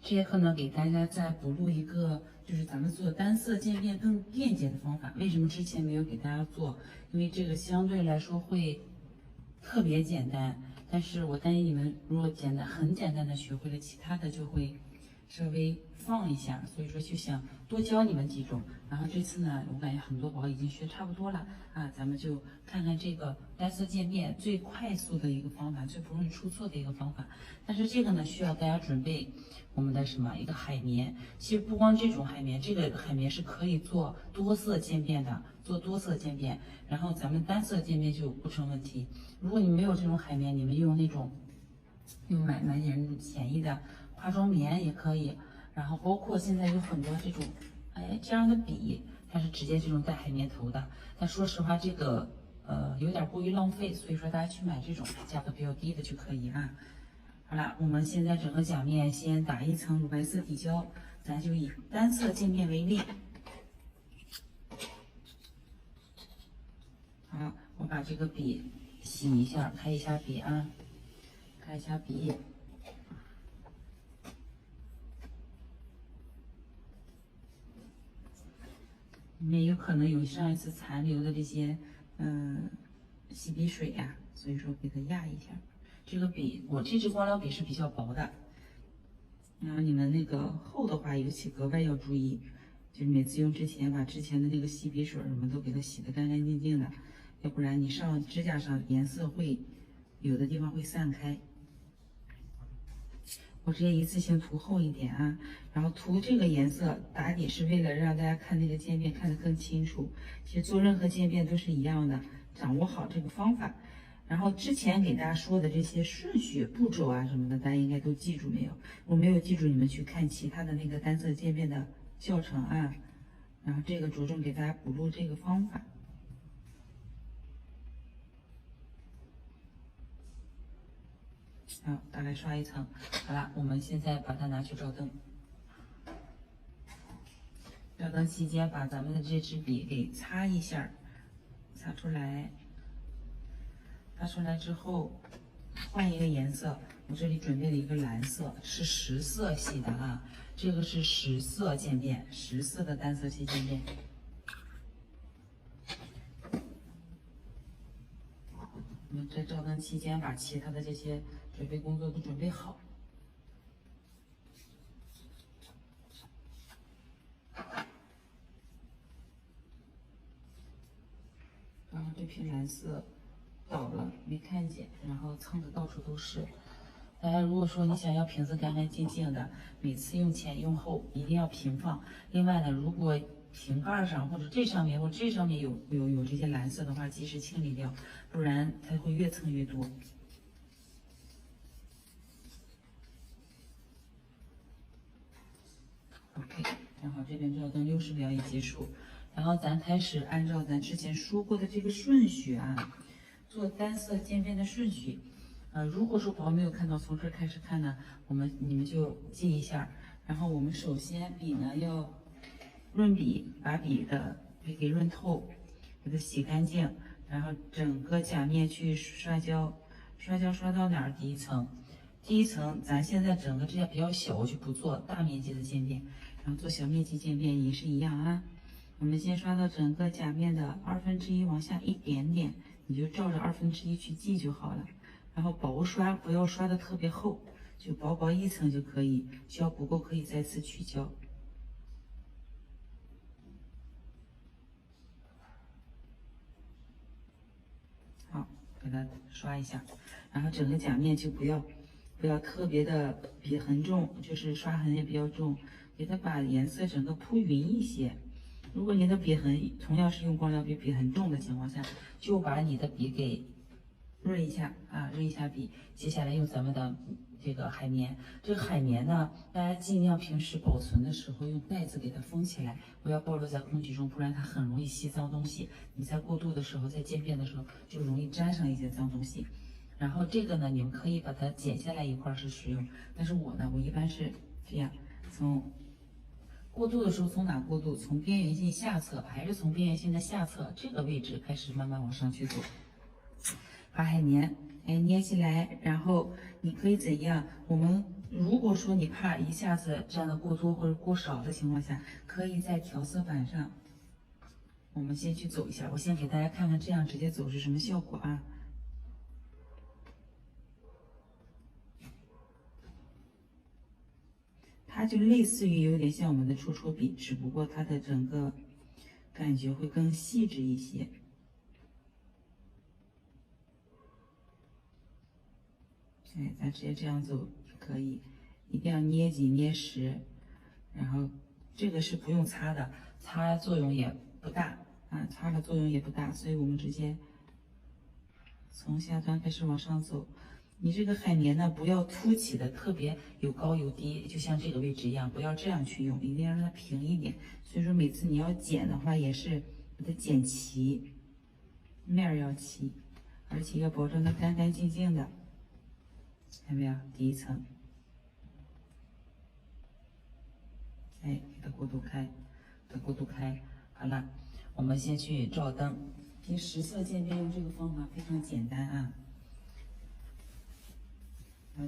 这节课呢，给大家再补录一个，就是咱们做单色渐变更便捷的方法。为什么之前没有给大家做？因为这个相对来说会特别简单，但是我担心你们如果很简单的学会了，其他的就会稍微放一下，所以说就想多教你们几种。然后这次呢，我感觉很多宝宝已经学差不多了啊，咱们就看看这个单色渐变最快速的一个方法，最不容易出错的一个方法。但是这个呢，需要大家准备我们的一个海绵。其实不光这种海绵，这个海绵是可以做多色渐变的，做多色渐变。然后咱们单色渐变就不成问题。如果你没有这种海绵，你们用那种买点那种便宜的化妆棉也可以。然后包括现在有很多这种这样的笔，它是直接这种带海绵头的。但说实话，这个有点过于浪费，所以说大家去买这种价格比较低的就可以啊。好了，我们现在整个甲面先打一层乳白色底胶，咱就以单色渐变为例。好，我把这个笔洗一下，开一下笔啊，开一下笔。里面有可能有上一次残留的这些洗笔水呀，所以说给它压一下。这个笔，我这支光疗笔是比较薄的，然后你们那个厚的话，尤其格外要注意，就是每次用之前把之前的那个洗笔水什么都给它洗得干干净净的，要不然你上指甲上颜色会有的地方会散开。我直接一次性涂厚一点啊，然后涂这个颜色打底是为了让大家看那个渐变看得更清楚。其实做任何渐变都是一样的，掌握好这个方法。然后之前给大家说的这些顺序步骤啊什么的，大家应该都记住没有？我没有记住，你们去看其他的那个单色渐变的教程啊。然后这个着重给大家补录这个方法。好，大概刷一层。好了，我们现在把它拿去照灯。照灯期间，把咱们的这支笔给擦一下，擦出来。擦出来之后，换一个颜色。我这里准备了一个蓝色，是10色系的啊。这个是10色渐变，10色的单色系渐变。我们在照灯期间，把其他的这些准备工作都准备好。然后这瓶蓝色倒了，没看见，然后蹭的到处都是。大家如果说你想要瓶子干干净净的，每次用前用后一定要平放。另外呢，如果瓶盖上或者这上面有这些蓝色的话，及时清理掉，不然它会越蹭越多。OK， 正好这边照灯60秒也结束，然后咱开始按照咱之前说过的这个顺序啊，做单色渐变的顺序。如果说宝宝没有看到，从这开始看呢，你们就记一下。然后我们首先笔呢要润笔，把笔给润透，给它洗干净，然后整个甲面去刷胶，刷到哪儿？第一层，咱现在整个指甲比较小，我就不做大面积的渐变，然后做小面积渐变也是一样啊。我们先刷到整个甲面的1/2往下一点点，你就照着1/2去记就好了。然后薄刷，不要刷的特别厚，就薄薄一层就可以。胶不够可以再次取胶。好，给它刷一下，然后整个甲面就不要特别的笔痕重，就是刷痕也比较重，给它把颜色整个铺匀一些。如果你的笔痕同样是用光疗笔，笔痕重的情况下，就把你的笔给润一下啊，润一下笔。接下来用咱们的这个海绵，这个海绵呢，大家尽量平时保存的时候用袋子给它封起来，不要暴露在空气中，不然它很容易吸脏东西。你在过渡的时候，在渐变的时候就容易沾上一些脏东西。然后这个呢，你们可以把它剪下来一块是使用，但是我一般是这样，从过渡的时候从哪过渡？从边缘线下侧，还是从边缘线的下侧这个位置开始慢慢往上去走。把海绵捏起来，然后你可以怎样？我们如果说你怕一下子沾的过多或者过少的情况下，可以在调色板上，我们先去走一下。我先给大家看看这样直接走是什么效果啊？它就类似于有点像我们的戳戳笔，只不过它的整个感觉会更细致一些。哎，咱直接这样走也可以，一定要捏紧捏实。然后这个是不用擦的，擦作用也不大啊，擦的作用也不大，所以我们直接从下端开始往上走。你这个海绵呢，不要凸起的特别有高有低，就像这个位置一样，不要这样去用，一定要让它平一点。所以说每次你要剪的话，也是把它剪齐，面儿要齐，而且要保证它干干净净的。看到没有？第一层，哎，给它过渡开，给它过渡开。好了，我们先去照灯。其实实色渐变用这个方法非常简单啊。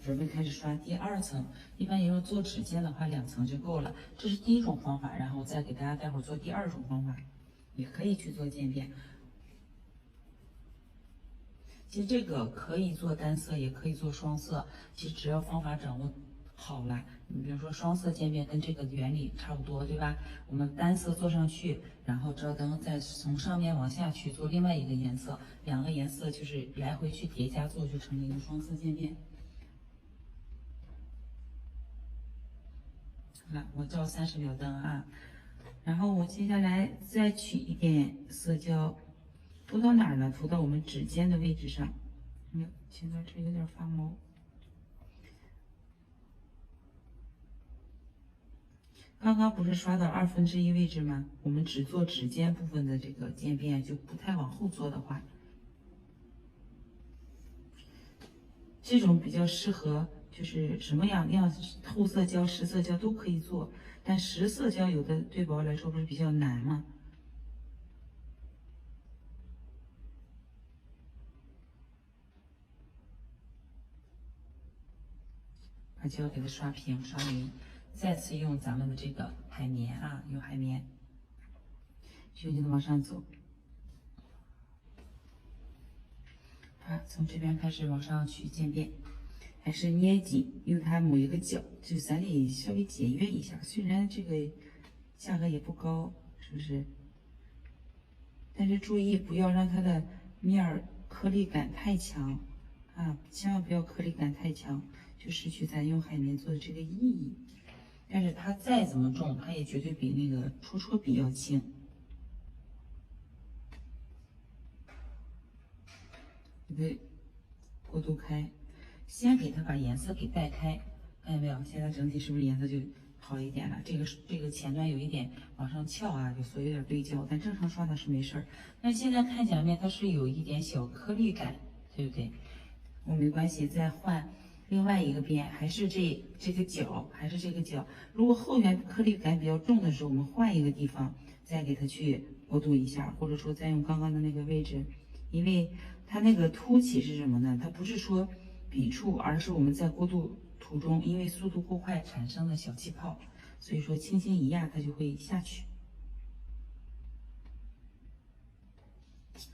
准备开始刷第二层。一般要做指尖的话，2层就够了。这是第一种方法，然后我再给大家待会儿做第2种方法，也可以去做渐变。其实这个可以做单色，也可以做双色。其实只要方法掌握好了，你比如说双色渐变跟这个原理差不多，对吧？我们单色做上去，然后照灯，再从上面往下去做另外一个颜色，2个颜色就是来回去叠加做，就成了一个双色渐变。好了，我照30秒灯啊，然后我接下来再取一点色胶，涂到哪儿呢？涂到我们指尖的位置上。哎呦，现在这有点发毛。刚刚不是刷到1/2位置吗？我们只做指尖部分的这个渐变，就不太往后做的话，这种比较适合。就是什么样透色胶、实色胶都可以做，但实色胶有的对宝来说不是比较难吗？把胶给它刷平、刷匀，再次用咱们的这个海绵啊，用海绵，轻轻的往上走。好，从这边开始往上去渐变。还是捏紧，用它某一个角，就咱得稍微节约一下。虽然这个价格也不高，是不是？但是注意不要让它的面儿颗粒感太强啊，千万不要颗粒感太强，就失去咱用海绵做的这个意义。但是它再怎么重，它也绝对比那个戳戳笔要轻。给它过渡开。先给它把颜色给带开，看见没有？现在整体是不是颜色就好一点了？这个前端有一点往上翘啊，所以有点堆胶，但正常刷的是没事儿。但现在看甲面它是有一点小颗粒感，对不对？我没关系，再换另外一个边，还是这个角，还是这个角。如果后缘颗粒感比较重的时候，我们换一个地方再给它去过渡一下，或者说再用刚刚的那个位置，因为它那个凸起是什么呢？它不是说笔触，而是我们在过渡途中，因为速度过快产生的小气泡，所以说轻轻一压它就会下去。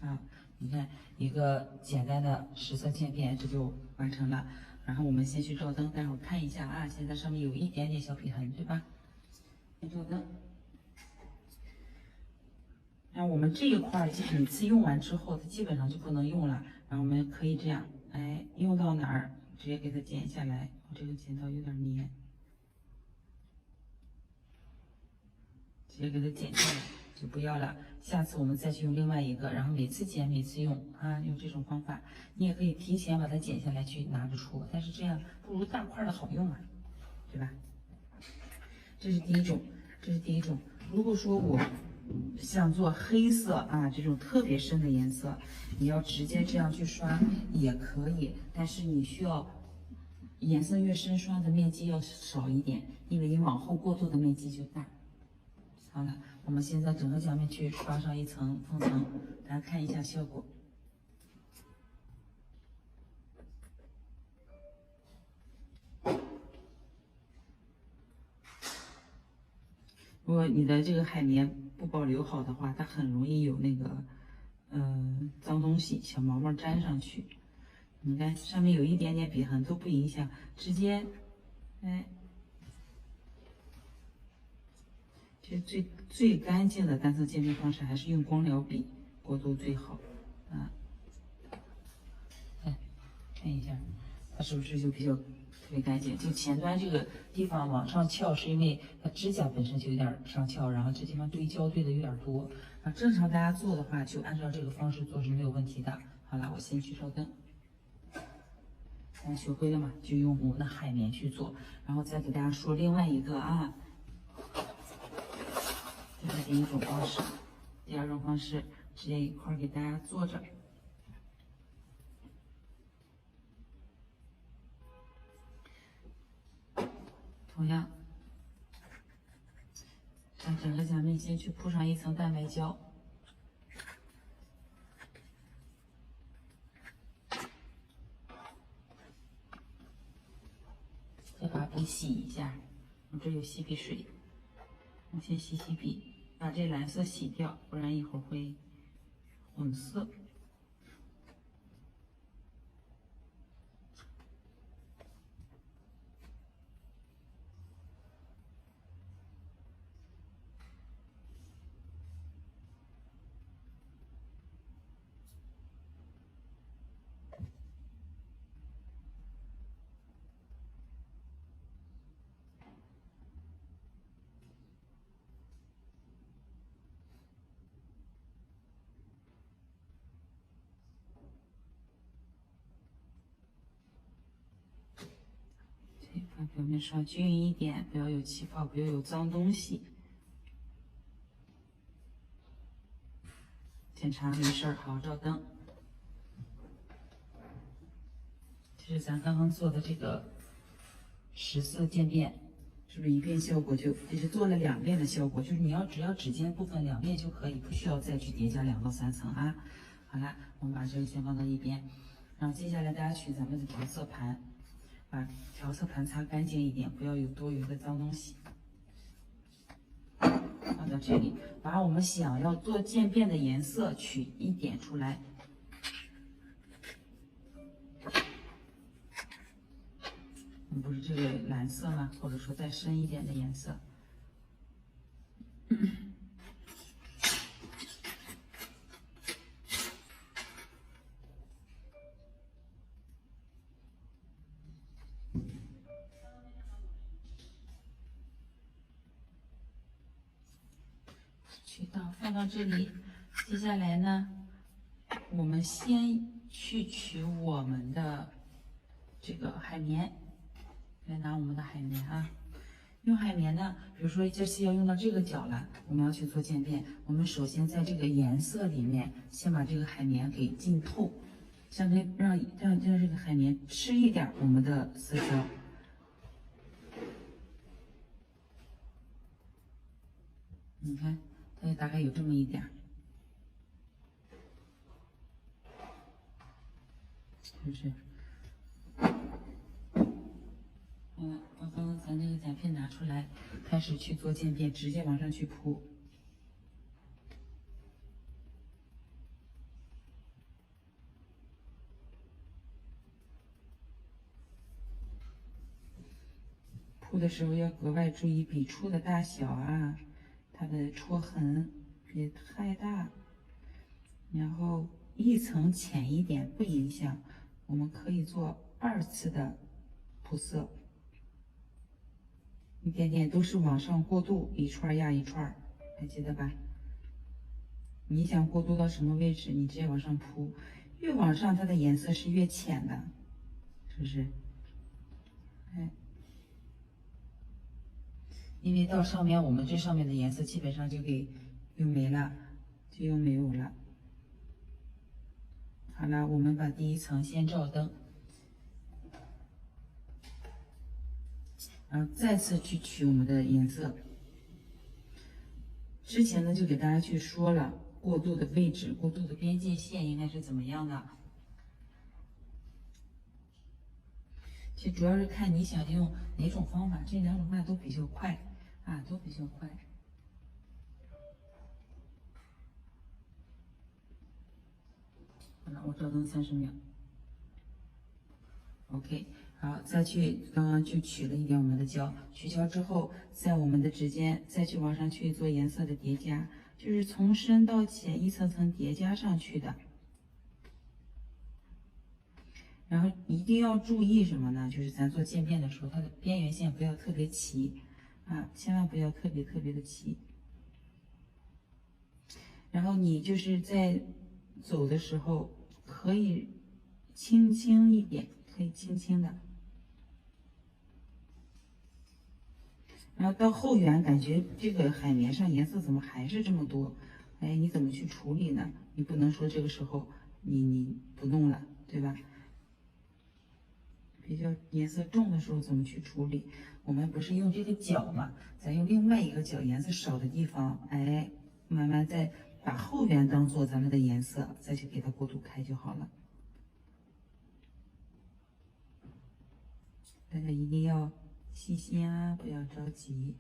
啊，你看一个简单的实色渐变，这就完成了。然后我们先去照灯，待会儿看一下啊，现在上面有一点点小笔痕，对吧？先照灯。然后我们这一块每次用完之后，它基本上就不能用了。然后我们可以这样，哎，用到哪儿直接给它剪下来。我这个剪刀有点粘，直接给它剪下来就不要了。下次我们再去用另外一个，然后每次剪每次用啊，用这种方法。你也可以提前把它剪下来去拿着出，但是这样不如大块的好用啊，对吧？这是第一种，这是第一种。如果说我想做黑色啊这种特别深的颜色，你要直接这样去刷也可以，但是你需要颜色越深，刷的面积要少一点，因为你往后过渡的面积就大。好了，我们现在整个甲面去刷上一层封层，大家看一下效果。如果你的这个海绵不保留好的话，它很容易有那个脏东西、小毛毛粘上去。你看上面有一点点笔痕都不影响，直接，哎，其实最干净的单色渐变方式还是用光疗笔过渡最好啊。看一下，它是不是就比较特别干净？就前端这个地方往上翘，是因为它指甲本身就有点上翘，然后这地方对焦对的有点多啊。正常大家做的话，就按照这个方式做是没有问题的。好了，我先去烧灯。学会了嘛，就用我们的海绵去做，然后再给大家说另外一个啊，这是第一种方式，第二种方式直接一块给大家做着。同样，让整个甲面先去铺上一层蛋白胶，再把笔洗一下，我这有洗笔水，我先洗洗笔，把这蓝色洗掉，不然一会儿会混色。把表面刷均匀一点，不要有气泡，不要有脏东西。检查没事儿，好好照灯。这是咱刚刚做的这个10色渐变，是不是一遍效果就？这是做了2遍的效果，就是你只要指尖部分2遍就可以，不需要再去叠加2到3层啊。好了，我们把这个先放到一边，然后接下来大家取咱们的调色盘，把调色盘擦干净一点，不要有多余的脏东西。放到这里，把我们想要做渐变的颜色取一点出来。不是这个蓝色吗？或者说再深一点的颜色。放到这里，接下来呢，我们先去取我们的这个海绵，来拿我们的海绵啊。用海绵呢，比如说这次要用到这个角了，我们要去做渐变，我们首先在这个颜色里面先把这个海绵给浸透，相当于让这个海绵吃一点我们的色胶。你看。它大概有这么一点儿，是不是？好了，把刚刚咱那个甲片拿出来，开始去做渐变，直接往上去铺。铺的时候要格外注意笔触的大小啊，它的戳痕别太大，然后一层浅一点不影响，我们可以做2次的铺色，一点点都是往上过渡，一串压一串，还记得吧？你想过渡到什么位置，你直接往上铺，越往上它的颜色是越浅的，是不是？哎。因为到上面我们这上面的颜色基本上就给用没了，就用没有了。好了，我们把第一层先照灯，然后再次去取我们的颜色。之前呢就给大家去说了过渡的位置、过渡的边界线应该是怎么样的。其实主要是看你想用哪种方法，这2种方法都比较快啊，都比较快。好了，我照灯30秒。OK， 好，刚刚就取了一点我们的胶，取胶之后，在我们的指尖再去往上去做颜色的叠加，就是从深到浅一层层叠加上去的。然后一定要注意什么呢？就是咱做渐变的时候，它的边缘线不要特别齐啊，千万不要特别的齐。然后你就是在走的时候，可以轻轻一点，可以轻轻的。然后到后缘，感觉这个海绵上颜色怎么还是这么多？哎，你怎么去处理呢？你不能说这个时候你不弄了，对吧？比较颜色重的时候怎么去处理？我们不是用这个角嘛，咱用另外一个角，颜色少的地方，哎，慢慢再把后缘当做咱们的颜色，再去给它过渡开就好了。大家一定要细心啊，不要着急。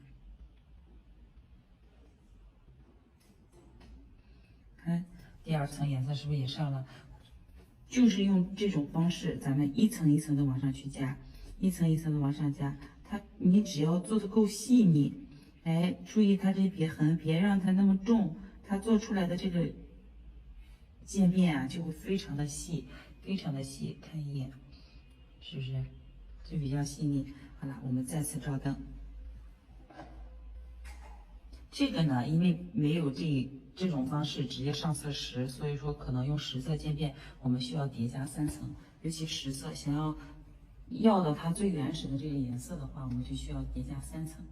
看第二层颜色是不是也上了？就是用这种方式，咱们一层一层的往上去加，一层一层的往上加。你只要做的够细腻，哎，注意它这别痕，别让它那么重，它做出来的这个渐变啊，就会非常的细，非常的细。看一眼，是不是就比较细腻？好了，我们再次照灯。这个呢，因为没有这种方式直接上色石，所以说可能用10色渐变，我们需要叠加3层。尤其10色，想要到它最原始的这个颜色的话，我们就需要叠加3层。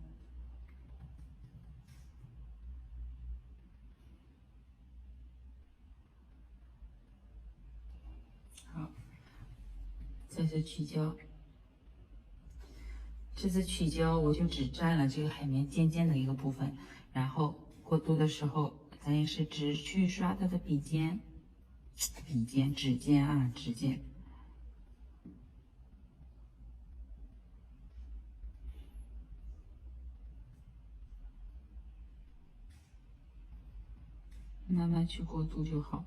好，再次取胶。这次取胶我就只沾了这个海绵尖尖的一个部分，然后过渡的时候，咱也是只去刷它的指尖啊，指尖。慢慢去过渡就好。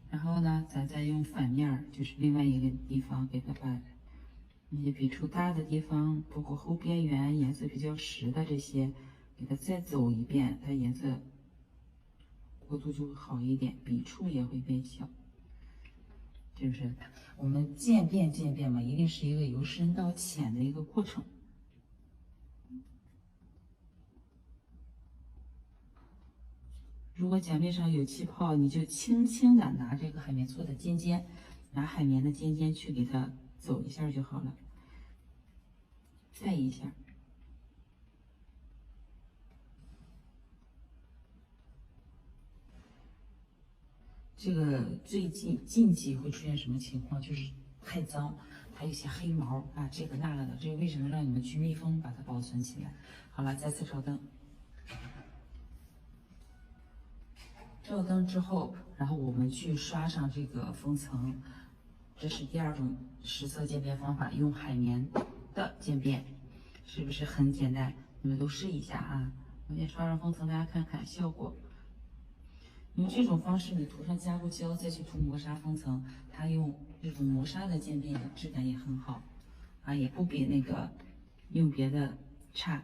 然后呢，咱再用反面，就是另外一个地方，给它把那些笔触大的地方，包括后边缘颜色比较实的这些，给它再走一遍，它颜色过渡就会好一点，笔触也会变小。是不是？我们渐变嘛，一定是一个由深到浅的一个过程。如果甲面上有气泡，你就轻轻的拿这个海绵搓的尖尖，拿海绵的尖尖去给它走一下就好了，再一下。这个最近期会出现什么情况？就是太脏，它有些黑毛啊，这个那个的，这个为什么让你们去密封把它保存起来？好了，再次照灯。照灯之后，然后我们去刷上这个封层，这是第2种10色渐变方法，用海绵的渐变，是不是很简单？你们都试一下啊！我先刷上封层，大家看看效果。用这种方式，你涂上加固胶，再去涂磨砂封层，它用这种磨砂的渐变的质感也很好啊，也不比那个用别的差，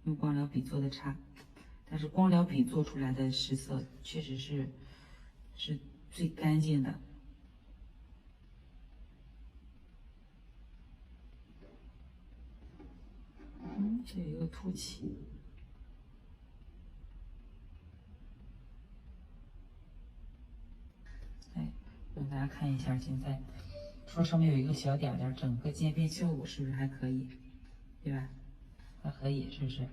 用光疗笔做的差。但是光疗笔做出来的10色确实是最干净的。这有一个凸起。哎，让大家看一下，现在说上面有一个小点点，整个渐变效果是不是还可以？对吧？还可以，是不是？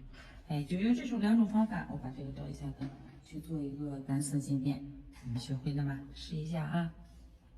哎，就用这种2种方法，我把这个照一下灯，去做一个单色渐变，你们学会了吗？试一下啊。